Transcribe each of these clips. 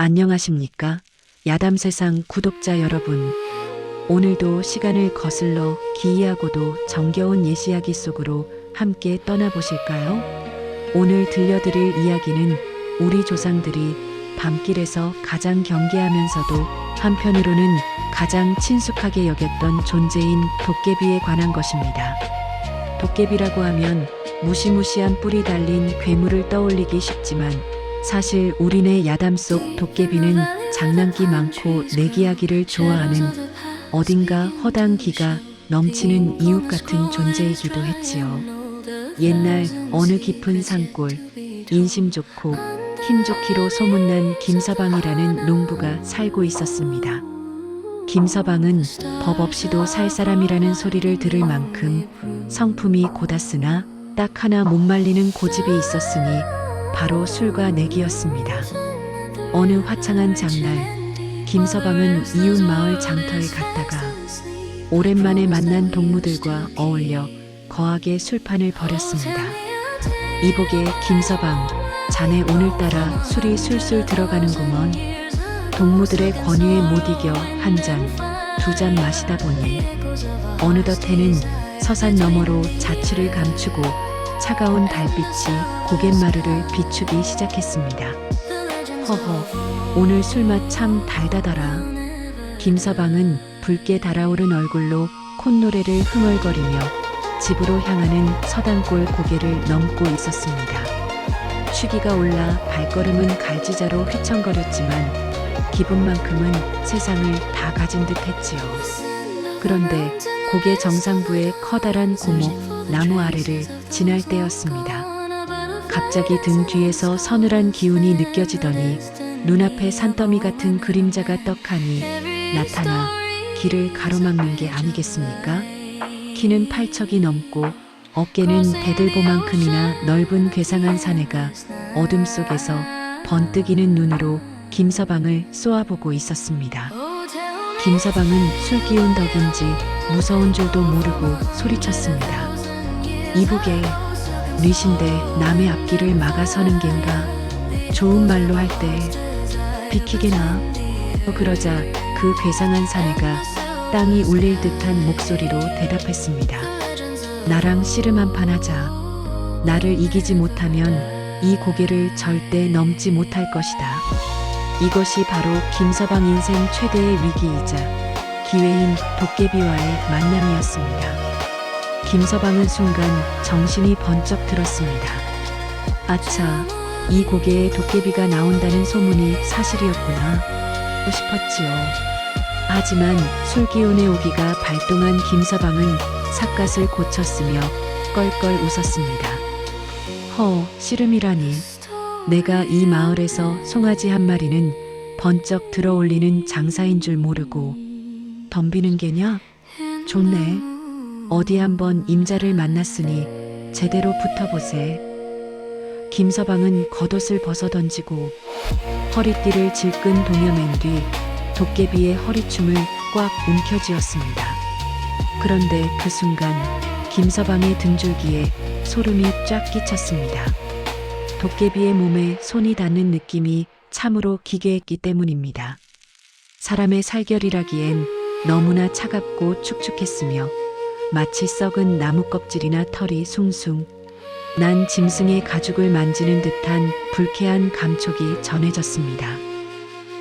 안녕하십니까? 야담세상 구독자 여러분. 오늘도 시간을 거슬러 기이하고도 정겨운 예시이야기 속으로 함께 떠나보실까요? 오늘 들려드릴 이야기는 우리 조상들이 밤길에서 가장 경계하면서도 한편으로는 가장 친숙하게 여겼던 존재인 도깨비에 관한 것입니다. 도깨비라고 하면 무시무시한 뿔이 달린 괴물을 떠올리기 쉽지만 사실 우리네 야담 속 도깨비는 장난기 많고 내기하기를 좋아하는 어딘가 허당 기가 넘치는 이웃 같은 존재이기도 했지요. 옛날 어느 깊은 산골, 인심 좋고 힘 좋기로 소문난 김서방이라는 농부가 살고 있었습니다. 김서방은 법 없이도 살 사람이라는 소리를 들을 만큼 성품이 고닫으나 딱 하나 못 말리는 고집이 있었으니 바로 술과 내기였습니다. 어느 화창한 장날, 김서방은 이웃 마을 장터에 갔다가 오랜만에 만난 동무들과 어울려 거하게 술판을 벌였습니다. 이보게 김서방, 자네 오늘따라 술이 술술 들어가는구먼. 동무들의 권유에 못 이겨 한 잔, 두 잔 마시다 보니 어느덧해는 서산 너머로 자취를 감추고 차가운 달빛이 고갯마루를 비추기 시작했습니다. 허허, 오늘 술맛 참 달다더라. 김서방은 붉게 달아오른 얼굴로 콧노래를 흥얼거리며 집으로 향하는 서당골 고개를 넘고 있었습니다. 취기가 올라 발걸음은 갈지자로 휘청거렸지만 기분만큼은 세상을 다 가진 듯 했지요. 그런데 고개 정상부의 커다란 고목 나무 아래를 지날 때였습니다. 갑자기 등 뒤에서 서늘한 기운이 느껴지더니 눈앞에 산더미 같은 그림자가 떡하니 나타나 길을 가로막는 게 아니겠습니까? 키는 8척이 넘고 어깨는 대들보만큼이나 넓은 괴상한 사내가 어둠 속에서 번뜩이는 눈으로 김서방을 쏘아보고 있었습니다. 김서방은 술 기운 덕인지 무서운 줄도 모르고 소리쳤습니다. 이보게, 뉘신데 남의 앞길을 막아서는 겐가? 좋은 말로 할 때 비키게나. 그러자 그 괴상한 사내가 땅이 울릴 듯한 목소리로 대답했습니다. 나랑 씨름 한판 하자. 나를 이기지 못하면 이 고개를 절대 넘지 못할 것이다. 이것이 바로 김서방 인생 최대의 위기이자 기회인 도깨비와의 만남이었습니다. 김서방은 순간 정신이 번쩍 들었습니다. 아차, 이 고개에 도깨비가 나온다는 소문이 사실이었구나 싶었지요. 하지만 술기운의 오기가 발동한 김서방은 삿갓을 고쳤으며 껄껄 웃었습니다. 씨름이라니. 내가 이 마을에서 송아지 한 마리는 번쩍 들어올리는 장사인 줄 모르고 덤비는 게냐? 좋네. 어디 한번 임자를 만났으니 제대로 붙어보세. 김서방은 겉옷을 벗어던지고 허리띠를 질끈 동여맨 뒤 도깨비의 허리춤을 꽉 움켜쥐었습니다. 그런데 그 순간 김서방의 등줄기에 소름이 쫙 끼쳤습니다. 도깨비의 몸에 손이 닿는 느낌이 참으로 기괴했기 때문입니다. 사람의 살결이라기엔 너무나 차갑고 축축했으며 마치 썩은 나무 껍질이나 털이 숭숭 난 짐승의 가죽을 만지는 듯한 불쾌한 감촉이 전해졌습니다.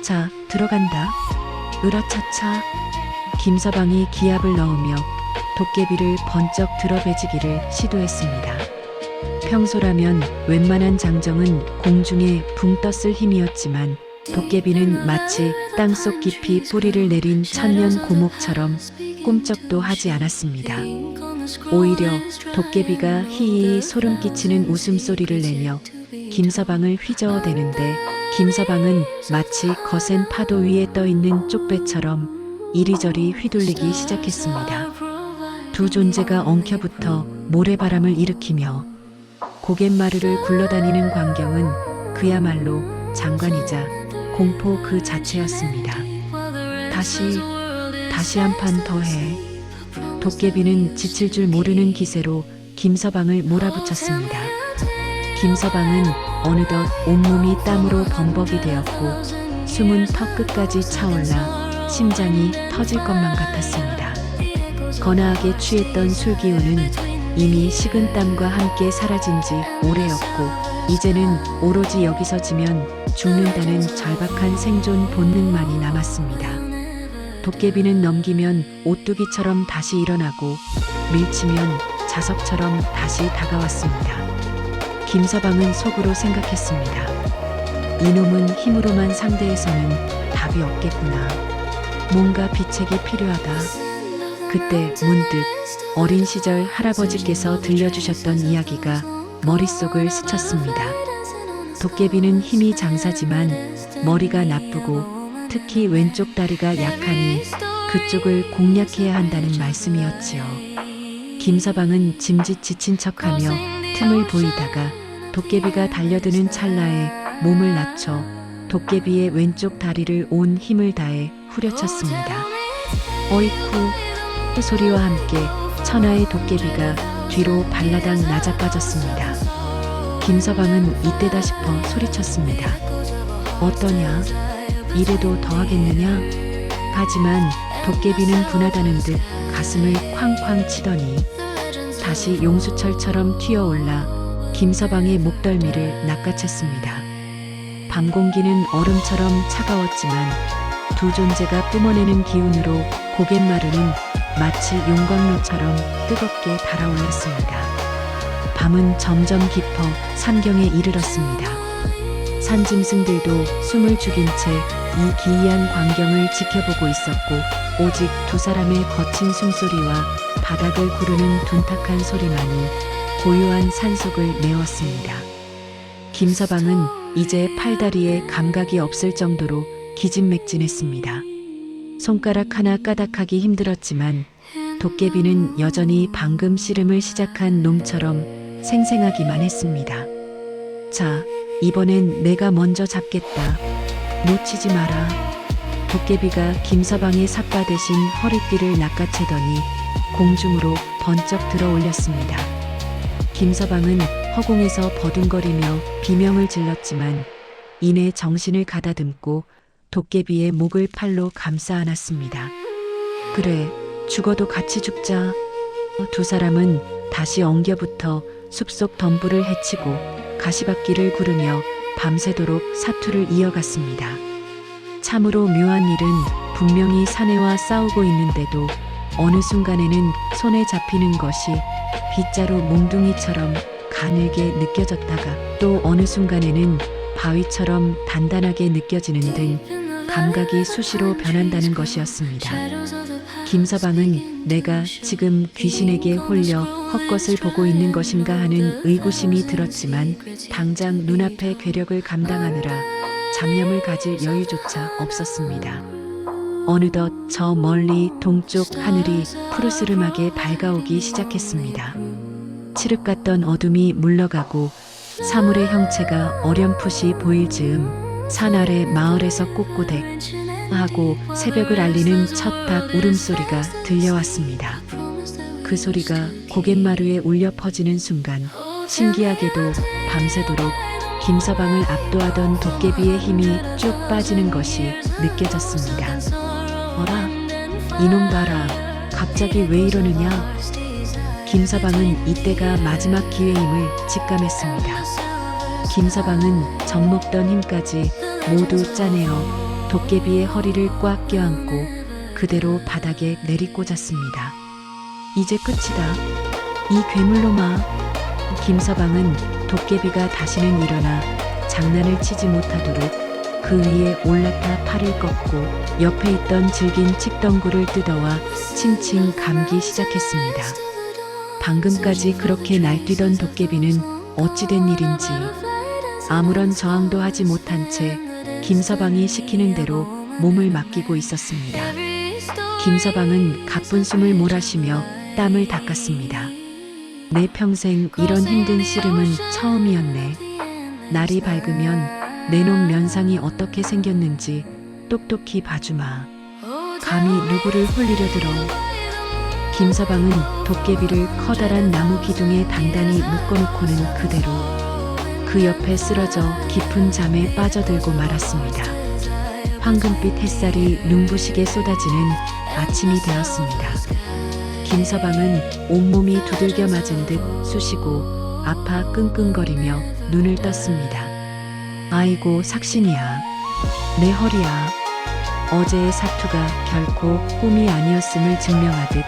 자, 들어간다. 으라차차. 김서방이 기압을 넣으며 도깨비를 번쩍 들어배지기를 시도했습니다. 평소라면 웬만한 장정은 공중에 붕 떴을 힘이었지만 도깨비는 마치 땅속 깊이 뿌리를 내린 천년 고목처럼 꿈쩍도 하지 않았습니다. 오히려 도깨비가 히히 소름 끼치는 웃음소리를 내며 김서방을 휘저어대는데 김서방은 마치 거센 파도 위에 떠있는 쪽배처럼 이리저리 휘둘리기 시작했습니다. 두 존재가 엉켜붙어 모래바람을 일으키며 고갯마루를 굴러다니는 광경은 그야말로 장관이자 공포 그 자체였습니다. 다시 한 판 더 해. 도깨비는 지칠 줄 모르는 기세로 김서방을 몰아붙였습니다. 김서방은 어느덧 온몸이 땀으로 범벅이 되었고 숨은 턱 끝까지 차올라 심장이 터질 것만 같았습니다. 거나하게 취했던 술 기운은 이미 식은 땀과 함께 사라진 지 오래였고 이제는 오로지 여기서 지면 죽는다는 절박한 생존 본능만이 남았습니다. 도깨비는 넘기면 오뚜기처럼 다시 일어나고 밀치면 자석처럼 다시 다가왔습니다. 김서방은 속으로 생각했습니다. 이놈은 힘으로만 상대해서는 답이 없겠구나. 뭔가 비책이 필요하다. 그때 문득 어린 시절 할아버지께서 들려주셨던 이야기가 머릿속을 스쳤습니다. 도깨비는 힘이 장사지만 머리가 나쁘고 특히 왼쪽 다리가 약하니 그쪽을 공략해야 한다는 말씀이었지요. 김서방은 짐짓 지친 척하며 틈을 보이다가 도깨비가 달려드는 찰나에 몸을 낮춰 도깨비의 왼쪽 다리를 온 힘을 다해 후려쳤습니다. 어이쿠 소리와 함께 천하의 도깨비가 뒤로 발라당 낮아빠졌습니다. 김서방은 이때다 싶어 소리쳤습니다. 어떠냐? 이래도 더하겠느냐? 하지만 도깨비는 분하다는 듯 가슴을 쾅쾅 치더니 다시 용수철처럼 튀어올라 김서방의 목덜미를 낚아챘습니다. 밤 공기는 얼음처럼 차가웠지만 두 존재가 뿜어내는 기운으로 고갯마루는 마치 용광로처럼 뜨겁게 달아올랐습니다. 밤은 점점 깊어 산경에 이르렀습니다. 산짐승들도 숨을 죽인 채 이 기이한 광경을 지켜보고 있었고 오직 두 사람의 거친 숨소리와 바닥을 구르는 둔탁한 소리만이 고요한 산속을 메웠습니다. 김서방은 이제 팔다리에 감각이 없을 정도로 기진맥진했습니다. 손가락 하나 까닥하기 힘들었지만 도깨비는 여전히 방금 씨름을 시작한 놈처럼 생생하기만 했습니다. 자, 이번엔 내가 먼저 잡겠다. 놓치지 마라. 도깨비가 김서방의 삿바 대신 허리띠를 낚아채더니 공중으로 번쩍 들어 올렸습니다. 김서방은 허공에서 버둥거리며 비명을 질렀지만 이내 정신을 가다듬고 도깨비의 목을 팔로 감싸 안았습니다. 그래, 죽어도 같이 죽자. 두 사람은 다시 엉겨붙어 숲속 덤불을 헤치고 가시밭길을 구르며 밤새도록 사투를 이어갔습니다. 참으로 묘한 일은 분명히 사내와 싸우고 있는데도 어느 순간에는 손에 잡히는 것이 빗자루 몽둥이처럼 가늘게 느껴졌다가 또 어느 순간에는 바위처럼 단단하게 느껴지는 등 감각이 수시로 변한다는 것이었습니다. 김서방은 내가 지금 귀신에게 홀려 헛것을 보고 있는 것인가 하는 의구심이 들었지만 당장 눈앞의 괴력을 감당하느라 잡념을 가질 여유조차 없었습니다. 어느덧 저 멀리 동쪽 하늘이 푸르스름하게 밝아오기 시작했습니다. 칠흑 같던 어둠이 물러가고 사물의 형체가 어렴풋이 보일 즈음 산 아래 마을에서 꼬꼬댁 하고 새벽을 알리는 첫 닭 울음소리가 들려왔습니다. 그 소리가 고갯마루에 울려 퍼지는 순간 신기하게도 밤새도록 김서방을 압도하던 도깨비의 힘이 쭉 빠지는 것이 느껴졌습니다. 어라, 이놈 봐라. 갑자기 왜 이러느냐? 김서방은 이때가 마지막 기회임을 직감했습니다. 김서방은 젖먹던 힘까지 모두 짜내어 도깨비의 허리를 꽉 껴안고 그대로 바닥에 내리꽂았습니다. 이제 끝이다. 이 괴물놈아. 김서방은 도깨비가 다시는 일어나 장난을 치지 못하도록 그 위에 올라타 팔을 꺾고 옆에 있던 질긴 칡덩굴을 뜯어와 칭칭 감기 시작했습니다. 방금까지 그렇게 날뛰던 도깨비는 어찌된 일인지 아무런 저항도 하지 못한 채 김서방이 시키는 대로 몸을 맡기고 있었습니다. 김서방은 가쁜 숨을 몰아쉬며 땀을 닦았습니다. 내 평생 이런 힘든 씨름은 처음이었네. 날이 밝으면 내 놈 면상이 어떻게 생겼는지 똑똑히 봐주마. 감히 누구를 홀리려 들어. 김서방은 도깨비를 커다란 나무 기둥에 단단히 묶어놓고는 그대로 그 옆에 쓰러져 깊은 잠에 빠져들고 말았습니다. 황금빛 햇살이 눈부시게 쏟아지는 아침이 되었습니다. 김서방은 온몸이 두들겨 맞은 듯 쑤시고 아파 끙끙거리며 눈을 떴습니다. 아이고 삭신이야. 내 허리야. 어제의 사투가 결코 꿈이 아니었음을 증명하듯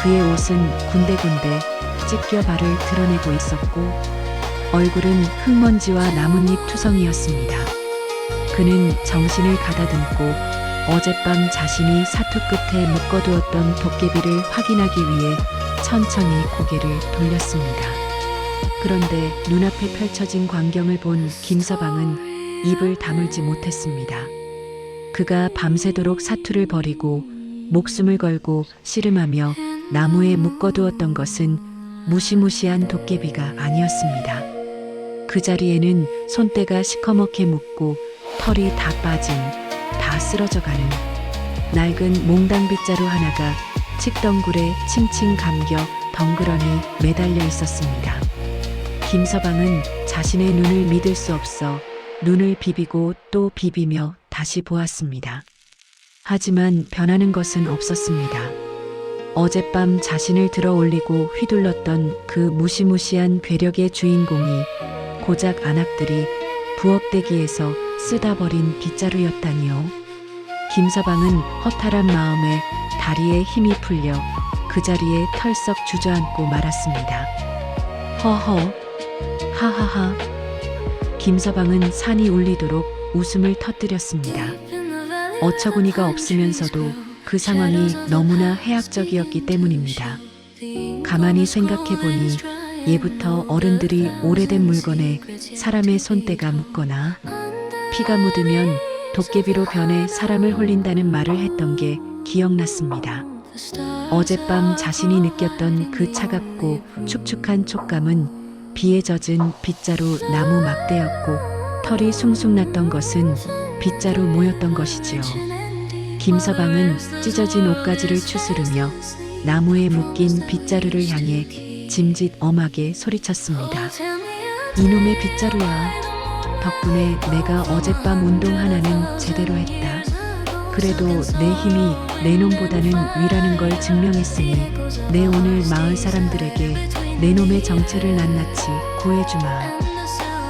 그의 옷은 군데군데 찢겨 발을 드러내고 있었고 얼굴은 흙먼지와 나뭇잎 투성이었습니다. 그는 정신을 가다듬고 어젯밤 자신이 사투 끝에 묶어두었던 도깨비를 확인하기 위해 천천히 고개를 돌렸습니다. 그런데 눈앞에 펼쳐진 광경을 본 김서방은 입을 다물지 못했습니다. 그가 밤새도록 사투를 버리고 목숨을 걸고 씨름하며 나무에 묶어두었던 것은 무시무시한 도깨비가 아니었습니다. 그 자리에는 손때가 시커멓게 묻고 털이 다 빠진, 다 쓰러져가는 낡은 몽당 빗자루 하나가 칡덩굴에 칭칭 감겨 덩그러니 매달려 있었습니다. 김서방은 자신의 눈을 믿을 수 없어 눈을 비비고 또 비비며 다시 보았습니다. 하지만 변하는 것은 없었습니다. 어젯밤 자신을 들어 올리고 휘둘렀던 그 무시무시한 괴력의 주인공이 고작 안악들이 부엌대기에서 쓰다 버린 빗자루였다니요. 김서방은 허탈한 마음에 다리에 힘이 풀려 그 자리에 털썩 주저앉고 말았습니다. 허허, 하하하. 김서방은 산이 울리도록 웃음을 터뜨렸습니다. 어처구니가 없으면서도 그 상황이 너무나 해악적이었기 때문입니다. 가만히 생각해보니 예부터 어른들이 오래된 물건에 사람의 손때가 묻거나 피가 묻으면 도깨비로 변해 사람을 홀린다는 말을 했던 게 기억났습니다. 어젯밤 자신이 느꼈던 그 차갑고 축축한 촉감은 비에 젖은 빗자루 나무 막대였고 털이 숭숭 났던 것은 빗자루 모였던 것이지요. 김서방은 찢어진 옷가지를 추스르며 나무에 묶인 빗자루를 향해 짐짓 엄하게 소리쳤습니다. 이놈의 빗자루야. 덕분에 내가 어젯밤 운동 하나는 제대로 했다. 그래도 내 힘이 내 놈보다는 위라는 걸 증명했으니 내 오늘 마을 사람들에게 내 놈의 정체를 낱낱이 구해주마.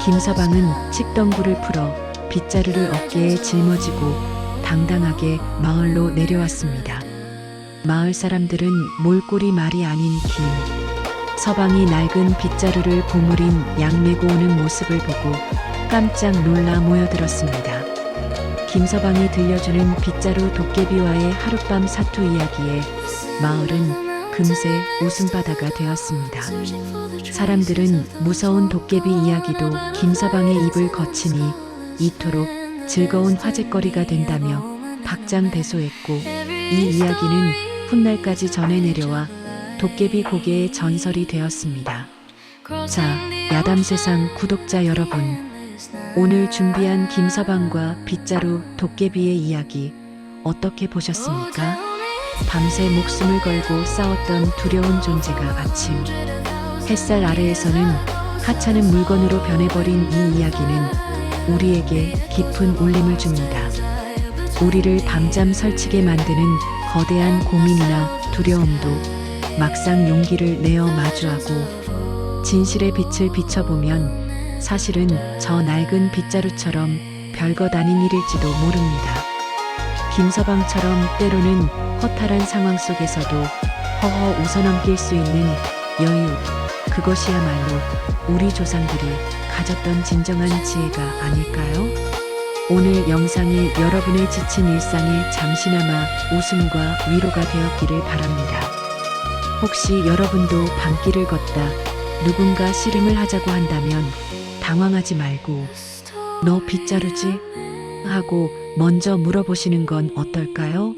김서방은 칡덩굴을 풀어 빗자루를 어깨에 짊어지고 당당하게 마을로 내려왔습니다. 마을 사람들은 몰골이 말이 아닌 김서방이 낡은 빗자루를 고무린 양 메고 오는 모습을 보고 깜짝 놀라 모여들었습니다. 김서방이 들려주는 빗자루 도깨비와의 하룻밤 사투 이야기에 마을은 금세 웃음바다가 되었습니다. 사람들은 무서운 도깨비 이야기도 김서방의 입을 거치니 이토록 즐거운 화제거리가 된다며 박장대소했고 이 이야기는 훗날까지 전해 내려와 도깨비 고개의 전설이 되었습니다. 자, 야담세상 구독자 여러분, 오늘 준비한 김서방과 빗자루 도깨비의 이야기 어떻게 보셨습니까? 밤새 목숨을 걸고 싸웠던 두려운 존재가 아침 햇살 아래에서는 하찮은 물건으로 변해버린 이 이야기는 우리에게 깊은 울림을 줍니다. 우리를 밤잠 설치게 만드는 거대한 고민이나 두려움도 막상 용기를 내어 마주하고 진실의 빛을 비춰보면 사실은 저 낡은 빗자루처럼 별것 아닌 일일지도 모릅니다. 김서방처럼 때로는 허탈한 상황 속에서도 허허 웃어넘길 수 있는 여유, 그것이야말로 우리 조상들이 가졌던 진정한 지혜가 아닐까요? 오늘 영상이 여러분의 지친 일상에 잠시나마 웃음과 위로가 되었기를 바랍니다. 혹시 여러분도 밤길을 걷다 누군가 씨름을 하자고 한다면 당황하지 말고 너 빗자루지? 하고 먼저 물어보시는 건 어떨까요?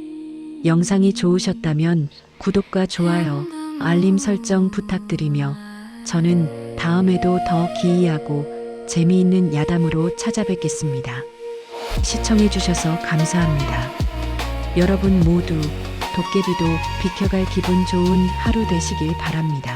영상이 좋으셨다면 구독과 좋아요, 알림 설정 부탁드리며 저는 다음에도 더 기이하고 재미있는 야담으로 찾아뵙겠습니다. 시청해주셔서 감사합니다. 여러분 모두 도깨비도 비켜갈 기분 좋은 하루 되시길 바랍니다.